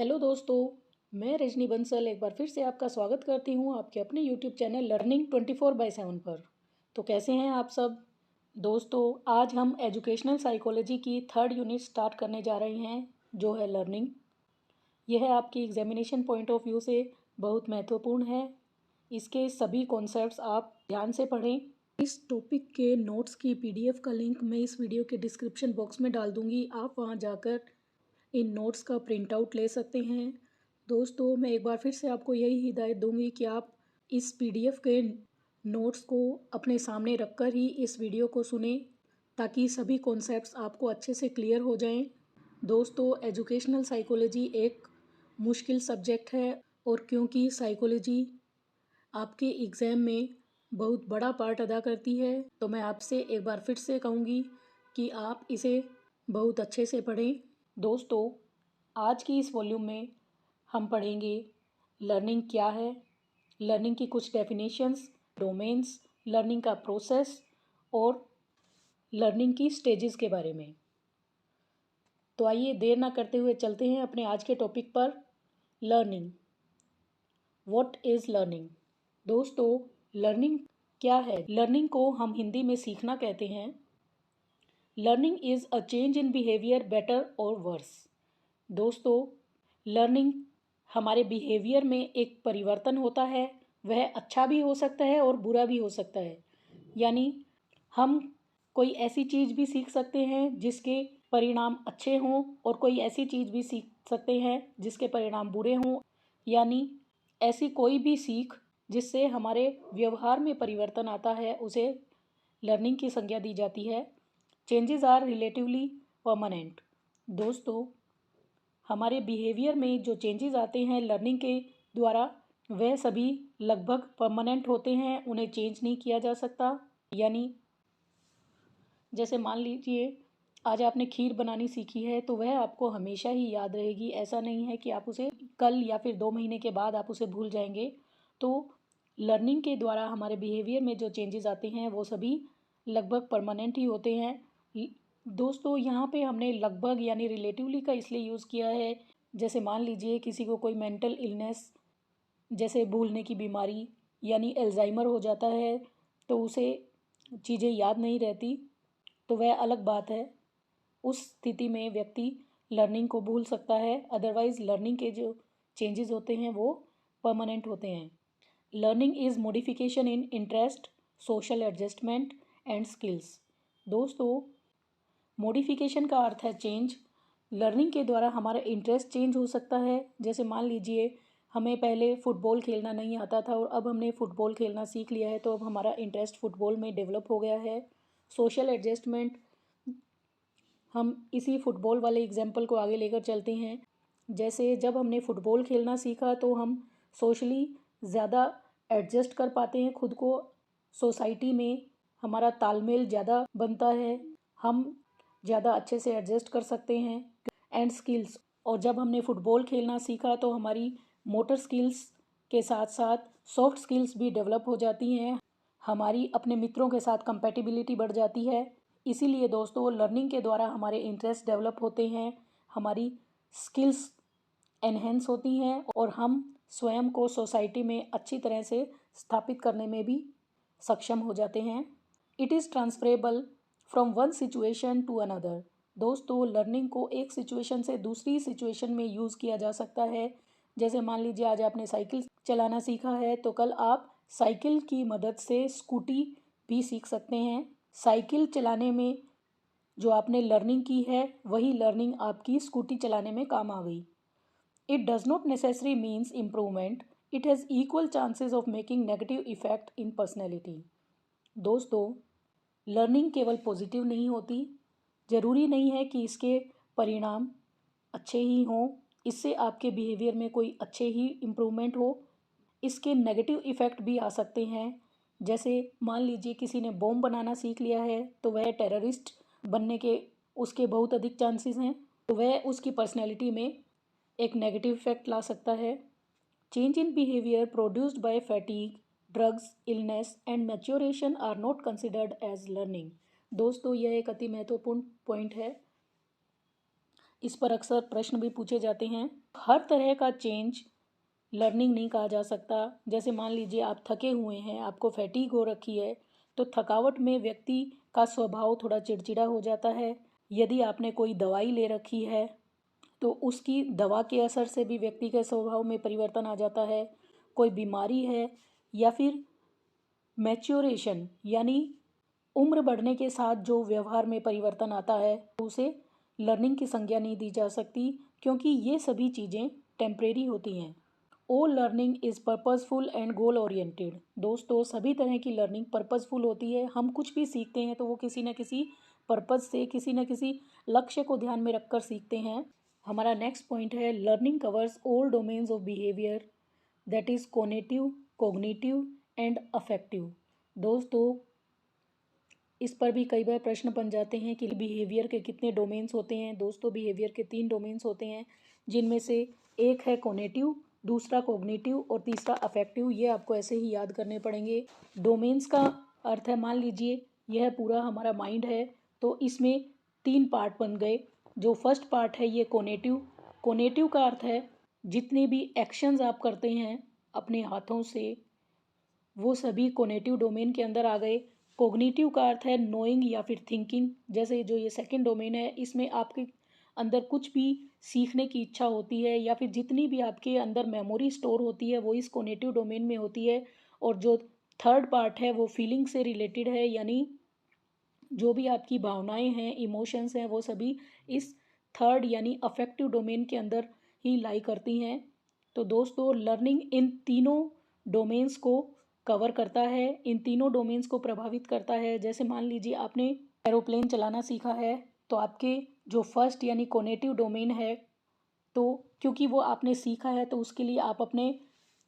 Hello दोस्तों, मैं रजनी बंसल एक बार फिर से आपका स्वागत करती हूँ आपके अपने यूट्यूब चैनल लर्निंग 24/7 पर। तो कैसे हैं आप सब दोस्तों। आज हम एजुकेशनल साइकोलॉजी की थर्ड यूनिट स्टार्ट करने जा रहे हैं, जो है लर्निंग। यह आपकी एग्जामिनेशन पॉइंट ऑफ व्यू से बहुत महत्वपूर्ण है। इसके सभी कॉन्सेप्ट्स आप ध्यान से पढ़ें। इस टॉपिक के नोट्स की PDF का लिंक मैं इस वीडियो के डिस्क्रिप्शन बॉक्स में डाल दूँगी। आप वहाँ जाकर इन नोट्स का प्रिंट आउट ले सकते हैं। दोस्तों, मैं एक बार फिर से आपको यही हिदायत दूंगी कि आप इस PDF के नोट्स को अपने सामने रखकर ही इस वीडियो को सुने, ताकि सभी कॉन्सेप्ट्स आपको अच्छे से क्लियर हो जाएं। दोस्तों, एजुकेशनल साइकोलॉजी एक मुश्किल सब्जेक्ट है, और क्योंकि साइकोलॉजी आपके एग्ज़ाम में बहुत बड़ा पार्ट अदा करती है, तो मैं आपसे एक बार फिर से कहूँगी कि आप इसे बहुत अच्छे से पढ़ें। दोस्तों, आज की इस वॉल्यूम में हम पढ़ेंगे लर्निंग क्या है, लर्निंग की कुछ डेफिनेशंस, डोमेन्स, लर्निंग का प्रोसेस और लर्निंग की स्टेजेस के बारे में। तो आइए देर ना करते हुए चलते हैं अपने आज के टॉपिक पर। लर्निंग। What is learning? दोस्तों, लर्निंग क्या है? लर्निंग को हम हिंदी में सीखना कहते हैं। Learning is a change in behaviour, better और वर्स। दोस्तों, लर्निंग हमारे बिहेवियर में एक परिवर्तन होता है। वह अच्छा भी हो सकता है और बुरा भी हो सकता है। यानी हम कोई ऐसी चीज़ भी सीख सकते हैं जिसके परिणाम अच्छे हों, और कोई ऐसी चीज़ भी सीख सकते हैं जिसके परिणाम बुरे हों। यानी ऐसी कोई भी सीख जिससे हमारे व्यवहार में परिवर्तन आता है, उसे लर्निंग की संज्ञा दी जाती है। Changes are relatively permanent. दोस्तों, हमारे बिहेवियर में जो चेंजेस आते हैं लर्निंग के द्वारा, वह सभी लगभग परमानेंट होते हैं, उन्हें चेंज नहीं किया जा सकता। यानी जैसे मान लीजिए आज आपने खीर बनानी सीखी है, तो वह आपको हमेशा ही याद रहेगी। ऐसा नहीं है कि आप उसे कल या फिर 2 महीने के बाद आप उसे भूल जाएंगे। तो लर्निंग के द्वारा हमारे बिहेवियर में जो चेंजेस आते हैं वो सभी लगभग परमानेंट ही होते हैं। दोस्तों, यहाँ पे हमने लगभग यानी रिलेटिवली का इसलिए यूज़ किया है, जैसे मान लीजिए किसी को कोई मेंटल इलनेस, जैसे भूलने की बीमारी यानी अल्जाइमर हो जाता है, तो उसे चीज़ें याद नहीं रहती, तो वह अलग बात है। उस स्थिति में व्यक्ति लर्निंग को भूल सकता है। अदरवाइज़ लर्निंग के जो चेंजेस होते हैं वो परमानेंट होते हैं। Learning is modification in interest, social adjustment and skills. दोस्तों, मॉडिफिकेशन का अर्थ है चेंज। लर्निंग के द्वारा हमारा इंटरेस्ट चेंज हो सकता है। जैसे मान लीजिए हमें पहले फ़ुटबॉल खेलना नहीं आता था, और अब हमने फ़ुटबॉल खेलना सीख लिया है, तो अब हमारा इंटरेस्ट फ़ुटबॉल में डेवलप हो गया है। सोशल एडजस्टमेंट, हम इसी फ़ुटबॉल वाले एग्जाम्पल को आगे लेकर चलते हैं। जैसे जब हमने फ़ुटबॉल खेलना सीखा, तो हम सोशली ज़्यादा एडजस्ट कर पाते हैं खुद को। सोसाइटी में हमारा तालमेल ज़्यादा बनता है, हम ज़्यादा अच्छे से एडजस्ट कर सकते हैं। एंड स्किल्स, और जब हमने फ़ुटबॉल खेलना सीखा, तो हमारी मोटर स्किल्स के साथ साथ सॉफ्ट स्किल्स भी डेवलप हो जाती हैं। हमारी अपने मित्रों के साथ कंपेटिबिलिटी बढ़ जाती है। इसीलिए दोस्तों, लर्निंग के द्वारा हमारे इंटरेस्ट डेवलप होते हैं, हमारी स्किल्स एनहेंस होती हैं, और हम स्वयं को सोसाइटी में अच्छी तरह से स्थापित करने में भी सक्षम हो जाते हैं। It is transferable from one situation to another. दोस्तों, लर्निंग को एक सिचुएशन से दूसरी सिचुएशन में यूज़ किया जा सकता है। जैसे मान लीजिए आज आपने साइकिल चलाना सीखा है, तो कल आप साइकिल की मदद से स्कूटी भी सीख सकते हैं। साइकिल चलाने में जो आपने लर्निंग की है, वही लर्निंग आपकी स्कूटी चलाने में काम आ गई। It does not necessary means improvement, it has equal chances of making negative effect in personality. दोस्तों, लर्निंग केवल पॉजिटिव नहीं होती। ज़रूरी नहीं है कि इसके परिणाम अच्छे ही हों, इससे आपके बिहेवियर में कोई अच्छे ही इम्प्रूवमेंट हो। इसके नेगेटिव इफ़ेक्ट भी आ सकते हैं। जैसे मान लीजिए किसी ने बॉम्ब बनाना सीख लिया है, तो वह टेररिस्ट बनने के उसके बहुत अधिक चांसेस हैं, तो वह उसकी पर्सनैलिटी में एक नेगेटिव इफेक्ट ला सकता है। Change in behaviour produced by fatigue, drugs, illness and maturation are not considered as learning. दोस्तों, यह एक अति महत्वपूर्ण पॉइंट है। इस पर अक्सर प्रश्न भी पूछे जाते हैं। हर तरह का चेंज लर्निंग नहीं कहा जा सकता। जैसे मान लीजिए आप थके हुए हैं, आपको फैटीग हो रखी है, तो थकावट में व्यक्ति का स्वभाव थोड़ा चिड़चिड़ा हो जाता है। यदि आपने कोई दवाई ले रखी है तो उसकी दवा के असर से भी व्यक्ति के स्वभाव में परिवर्तन आ जाता है। कोई बीमारी है या फिर मैच्योरेशन यानी उम्र बढ़ने के साथ जो व्यवहार में परिवर्तन आता है तो उसे लर्निंग की संज्ञा नहीं दी जा सकती, क्योंकि ये सभी चीज़ें टेम्परेरी होती हैं। All learning is purposeful and goal oriented. दोस्तों, सभी तरह की लर्निंग पर्पसफुल होती है। हम कुछ भी सीखते हैं तो वो किसी न किसी पर्पस से, किसी न किसी लक्ष्य को ध्यान में रखकर सीखते हैं। हमारा नेक्स्ट पॉइंट है learning covers all domains of behaviour, that is cognitive, cognitive and affective. दोस्तों, इस पर भी कई बार प्रश्न बन जाते हैं कि बिहेवियर के कितने डोमेन्स होते हैं। दोस्तों, बिहेवियर के 3 डोमेन्स होते हैं, जिनमें से एक है कॉग्निटिव, दूसरा कोग्निटिव और तीसरा अफेक्टिव। ये आपको ऐसे ही याद करने पड़ेंगे। डोमेन्स का अर्थ है, मान लीजिए यह पूरा हमारा माइंड है, तो इसमें 3 पार्ट बन गए। जो फर्स्ट पार्ट है ये कॉग्निटिव। कॉग्निटिव का अर्थ है जितने भी एक्शंस आप करते हैं अपने हाथों से, वो सभी कॉग्निटिव डोमेन के अंदर आ गए। कोग्निटिव का अर्थ है नोइंग या फिर थिंकिंग। जैसे जो ये सेकंड डोमेन है, इसमें आपके अंदर कुछ भी सीखने की इच्छा होती है या फिर जितनी भी आपके अंदर मेमोरी स्टोर होती है वो इस कॉग्निटिव डोमेन में होती है। और जो थर्ड पार्ट है वो फीलिंग से रिलेटेड है, यानी जो भी आपकी भावनाएं हैं, इमोशंस हैं, वो सभी इस थर्ड यानी अफेक्टिव डोमेन के अंदर ही लाई करती हैं। तो दोस्तों, लर्निंग इन तीनों डोमेन्स को कवर करता है, इन तीनों डोमेन्स को प्रभावित करता है। जैसे मान लीजिए आपने एरोप्लेन चलाना सीखा है, तो आपके जो फर्स्ट यानी कॉग्निटिव डोमेन है, तो क्योंकि वो आपने सीखा है तो उसके लिए आप अपने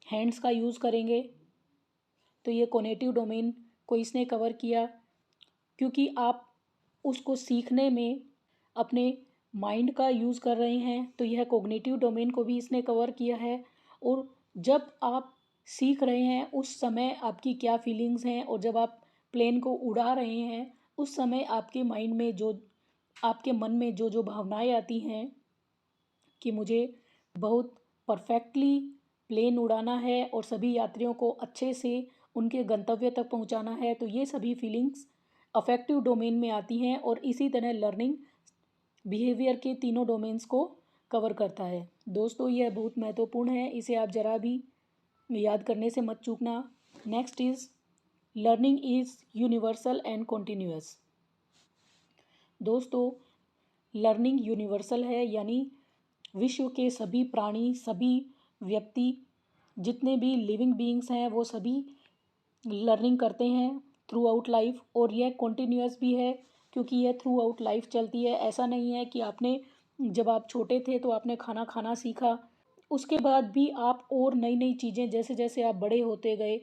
हैंड्स का यूज़ करेंगे, तो ये कॉग्निटिव डोमेन को इसने कवर किया। क्योंकि आप उसको सीखने में अपने माइंड का यूज़ कर रहे हैं, तो यह कॉग्निटिव डोमेन को भी इसने कवर किया है। और जब आप सीख रहे हैं उस समय आपकी क्या फीलिंग्स हैं, और जब आप प्लेन को उड़ा रहे हैं उस समय आपके माइंड में जो, आपके मन में जो जो भावनाएं आती हैं कि मुझे बहुत परफेक्टली प्लेन उड़ाना है और सभी यात्रियों को अच्छे से उनके गंतव्य तक पहुंचाना है, तो ये सभी फीलिंग्स अफेक्टिव डोमेन में आती हैं। और इसी तरह लर्निंग बिहेवियर के तीनों डोमेन्स को कवर करता है। दोस्तों, यह बहुत महत्वपूर्ण है, इसे आप ज़रा भी याद करने से मत चूकना। Next is learning is universal and continuous. दोस्तों, लर्निंग यूनिवर्सल है, यानी विश्व के सभी प्राणी, सभी व्यक्ति, जितने भी लिविंग बीइंग्स हैं वो सभी लर्निंग करते हैं थ्रू आउट लाइफ। और यह कॉन्टीन्यूअस भी है क्योंकि यह थ्रू आउट लाइफ चलती है। ऐसा नहीं है कि आपने जब आप छोटे थे तो आपने खाना खाना सीखा, उसके बाद भी आप और नई नई चीज़ें, जैसे जैसे आप बड़े होते गए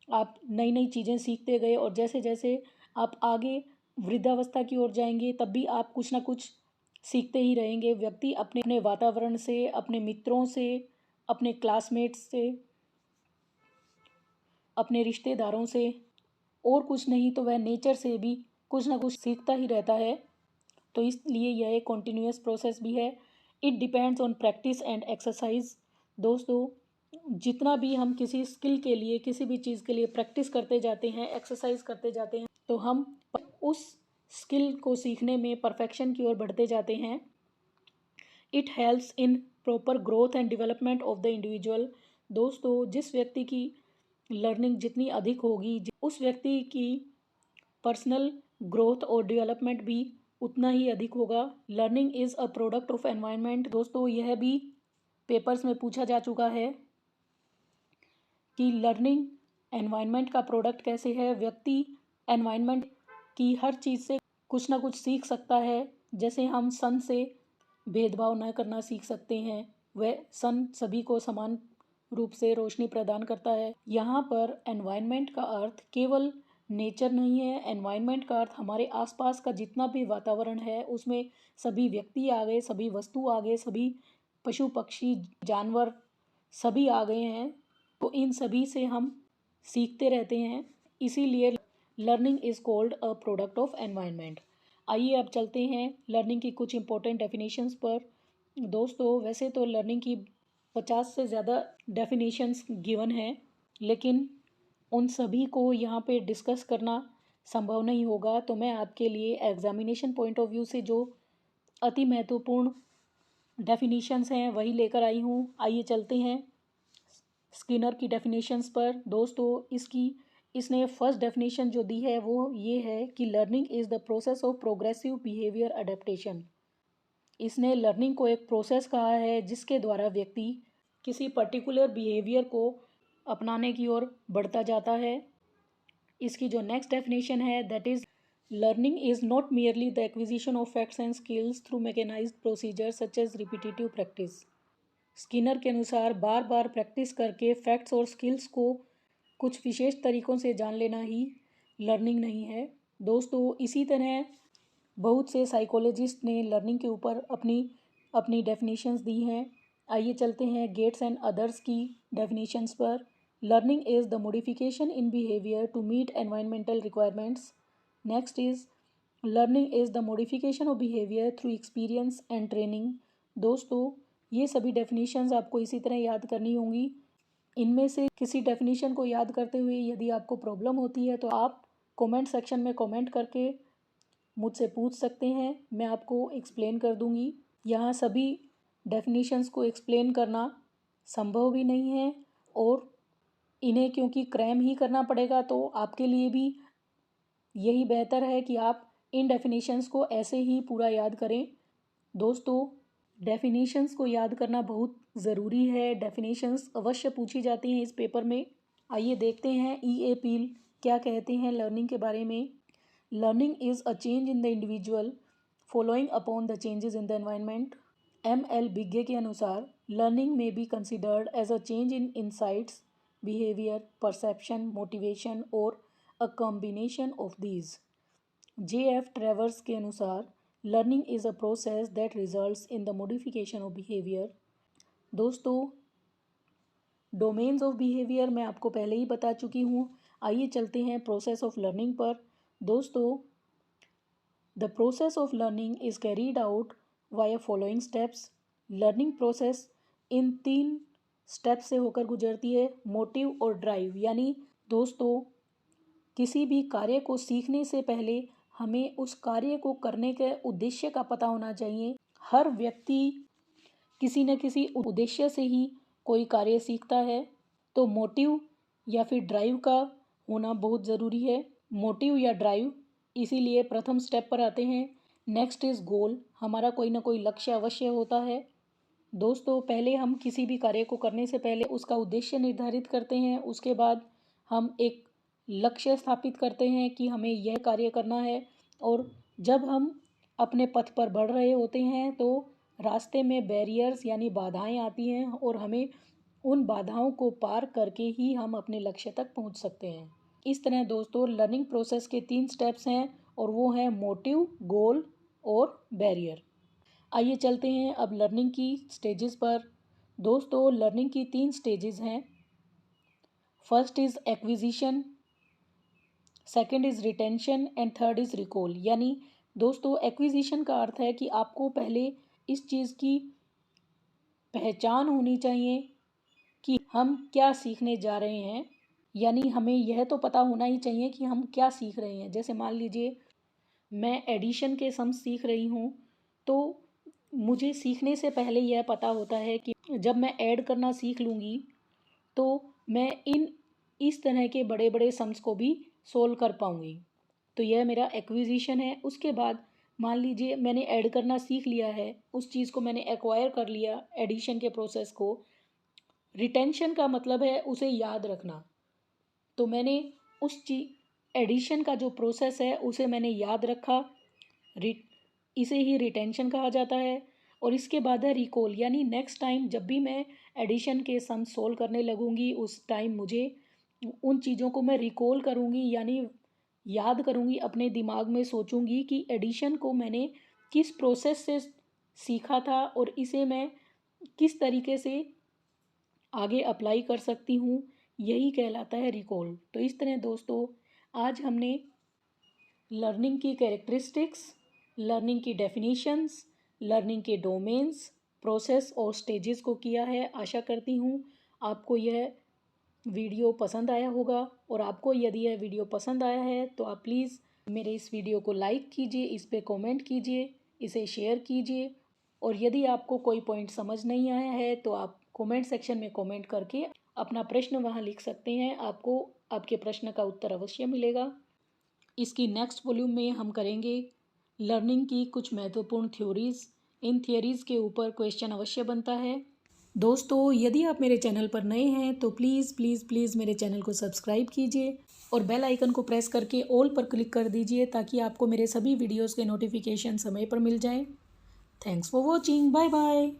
आप नई नई चीज़ें सीखते गए, और जैसे जैसे आप आगे वृद्धावस्था की ओर जाएंगे तब भी आप कुछ ना कुछ सीखते ही रहेंगे। व्यक्ति अपने अपने वातावरण से, अपने मित्रों से, अपने क्लासमेट्स से, अपने रिश्तेदारों से, और कुछ नहीं तो वह नेचर से भी कुछ ना कुछ सीखता ही रहता है। तो इसलिए यह एक कॉन्टीन्यूअस प्रोसेस भी है। It depends on practice and exercise. दोस्तों, जितना भी हम किसी स्किल के लिए, किसी भी चीज़ के लिए प्रैक्टिस करते जाते हैं, एक्सरसाइज करते जाते हैं, तो हम उस स्किल को सीखने में परफेक्शन की ओर बढ़ते जाते हैं। It helps in proper growth and development of the individual. दोस्तों, जिस व्यक्ति की लर्निंग जितनी अधिक होगी, उस व्यक्ति की पर्सनल ग्रोथ और डेवलपमेंट भी उतना ही अधिक होगा। Learning is a product of environment. दोस्तों, यह भी पेपर्स में पूछा जा चुका है कि लर्निंग एनवायरनमेंट का प्रोडक्ट कैसे है। व्यक्ति एनवायरनमेंट की हर चीज़ से कुछ ना कुछ सीख सकता है। जैसे हम सन से भेदभाव न करना सीख सकते हैं, वह सन सभी को समान रूप से रोशनी प्रदान करता है। यहाँ पर एनवायरनमेंट का अर्थ केवल नेचर नहीं है। एनवायरनमेंट का अर्थ हमारे आसपास का जितना भी वातावरण है उसमें सभी व्यक्ति आ गए, सभी वस्तु आ गए, सभी पशु पक्षी जानवर सभी आ गए हैं। तो इन सभी से हम सीखते रहते हैं, इसीलिए learning is called a product of environment. आइए अब चलते हैं लर्निंग की कुछ इंपॉर्टेंट डेफिनेशंस पर। दोस्तों, वैसे तो लर्निंग की 50 से ज़्यादा डेफिनेशंस गिवन हैं, लेकिन उन सभी को यहाँ पे डिस्कस करना संभव नहीं होगा, तो मैं आपके लिए एग्जामिनेशन पॉइंट ऑफ व्यू से जो अति महत्वपूर्ण डेफिनेशंस हैं वही लेकर आई हूँ। आइए चलते हैं स्किनर की डेफिनेशंस पर। दोस्तों, इसने फर्स्ट डेफिनेशन जो दी है वो ये है कि learning is the process of progressive behaviour adaptation. इसने लर्निंग को एक प्रोसेस कहा है जिसके द्वारा व्यक्ति किसी पर्टिकुलर बिहेवियर को अपनाने की ओर बढ़ता जाता है। इसकी जो नेक्स्ट डेफिनेशन है that is learning is not merely the acquisition of facts and skills through mechanised procedure such as repetitive practice. Skinner के अनुसार बार बार प्रैक्टिस करके फैक्ट्स और स्किल्स को कुछ विशेष तरीक़ों से जान लेना ही लर्निंग नहीं है। दोस्तों, इसी तरह बहुत से साइकोलॉजिस्ट ने लर्निंग के ऊपर अपनी अपनी डेफिनेशंस दी हैं। आइए चलते हैं गेट्स एंड अदर्स की डेफिनेशंस पर। Learning is the modification in behaviour to meet environmental requirements. Next is learning is the modification of behaviour through experience and training. दोस्तों, ये सभी डेफिनेशंस आपको इसी तरह याद करनी होंगी। इनमें से किसी डेफिनेशन को याद करते हुए यदि आपको प्रॉब्लम होती है तो आप कमेंट सेक्शन में कमेंट करके मुझसे पूछ सकते हैं, मैं आपको एक्सप्लेन कर दूंगी। यहाँ सभी डेफिनेशंस को एक्सप्लेन करना संभव भी नहीं है और इन्हें क्योंकि क्रैम ही करना पड़ेगा तो आपके लिए भी यही बेहतर है कि आप इन डेफिनेशंस को ऐसे ही पूरा याद करें। दोस्तों, डेफिनेशंस को याद करना बहुत ज़रूरी है। डेफिनेशंस अवश्य पूछी जाती हैं इस पेपर में। आइए देखते हैं ई.ए. पील क्या कहते हैं लर्निंग के बारे में। Learning is a change in the individual following upon the changes in the environment. M.L. Bigge के अनुसार learning may be considered as a change in insights, behaviour, perception, motivation और a combination of these. J.F. Travers के अनुसार learning is a process that results in the modification of behaviour. दोस्तों, domains of behaviour मैं आपको पहले ही बता चुकी हूँ। आइए चलते हैं प्रोसेस ऑफ लर्निंग पर। दोस्तों, the process of learning is carried out via following steps. Learning process in 3 steps से होकर गुजरती है। मोटिव और ड्राइव, यानी दोस्तों किसी भी कार्य को सीखने से पहले हमें उस कार्य को करने के उद्देश्य का पता होना चाहिए। हर व्यक्ति किसी न किसी उद्देश्य से ही कोई कार्य सीखता है, तो मोटिव या फिर ड्राइव का होना बहुत ज़रूरी है। मोटिव या ड्राइव, इसीलिए प्रथम स्टेप पर आते हैं। नेक्स्ट इज़ गोल, हमारा कोई ना कोई लक्ष्य अवश्य होता है। दोस्तों, पहले हम किसी भी कार्य को करने से पहले उसका उद्देश्य निर्धारित करते हैं, उसके बाद हम एक लक्ष्य स्थापित करते हैं कि हमें यह कार्य करना है। और जब हम अपने पथ पर बढ़ रहे होते हैं तो रास्ते में बैरियर्स यानी बाधाएं आती हैं और हमें उन बाधाओं को पार करके ही हम अपने लक्ष्य तक पहुंच सकते हैं। इस तरह दोस्तों लर्निंग प्रोसेस के 3 स्टेप्स हैं और वो हैं मोटिव, गोल और बैरियर। आइए चलते हैं अब लर्निंग की स्टेजेस पर। दोस्तों, लर्निंग की 3 स्टेजेस हैं। First is acquisition, second is retention and third is recall. यानी दोस्तों, एक्विजिशन का अर्थ है कि आपको पहले इस चीज़ की पहचान होनी चाहिए कि हम क्या सीखने जा रहे हैं, यानी हमें यह तो पता होना ही चाहिए कि हम क्या सीख रहे हैं। जैसे मान लीजिए मैं एडिशन के सम सीख रही हूँ, तो मुझे सीखने से पहले यह पता होता है कि जब मैं ऐड करना सीख लूँगी तो मैं इस तरह के बड़े बड़े सम्स को भी सोल्व कर पाऊँगी। तो यह मेरा एक्विजिशन है। उसके बाद मान लीजिए मैंने ऐड करना सीख लिया है, उस चीज़ को मैंने एक्वायर कर लिया एडिशन के प्रोसेस को। रिटेंशन का मतलब है उसे याद रखना। तो मैंने एडिशन का जो प्रोसेस है उसे मैंने याद रखा, इसे ही रिटेंशन कहा जाता है। और इसके बाद है रिकॉल, यानी नेक्स्ट टाइम जब भी मैं एडिशन के सम सोल्व करने लगूंगी उस टाइम मुझे उन चीज़ों को मैं रिकॉल करूंगी, यानी याद करूंगी, अपने दिमाग में सोचूंगी कि एडिशन को मैंने किस प्रोसेस से सीखा था और इसे मैं किस तरीके से आगे अप्लाई कर सकती हूँ। यही कहलाता है रिकॉल। तो इस तरह दोस्तों आज हमने लर्निंग की कैरेक्टरिस्टिक्स, लर्निंग की डेफिनीशंस, लर्निंग के डोमेन्स, प्रोसेस और स्टेजेस को किया है। आशा करती हूँ आपको यह वीडियो पसंद आया होगा, और आपको यदि यह वीडियो पसंद आया है तो आप प्लीज़ मेरे इस वीडियो को लाइक कीजिए, इस पे कमेंट कीजिए, इसे शेयर कीजिए। और यदि आपको कोई पॉइंट समझ नहीं आया है तो आप कमेंट सेक्शन में कमेंट करके अपना प्रश्न वहाँ लिख सकते हैं। आपको आपके प्रश्न का उत्तर अवश्य मिलेगा। इसकी नेक्स्ट वॉल्यूम में हम करेंगे लर्निंग की कुछ महत्वपूर्ण थ्योरीज़। इन थियरीज़ के ऊपर क्वेश्चन अवश्य बनता है। दोस्तों, यदि आप मेरे चैनल पर नए हैं तो प्लीज़ प्लीज़ प्लीज़ मेरे चैनल को सब्सक्राइब कीजिए और बेल आइकन को प्रेस करके ऑल पर क्लिक कर दीजिए, ताकि आपको मेरे सभी वीडियोज़ के नोटिफिकेशन समय पर मिल जाएं। Thanks for watching. Bye bye.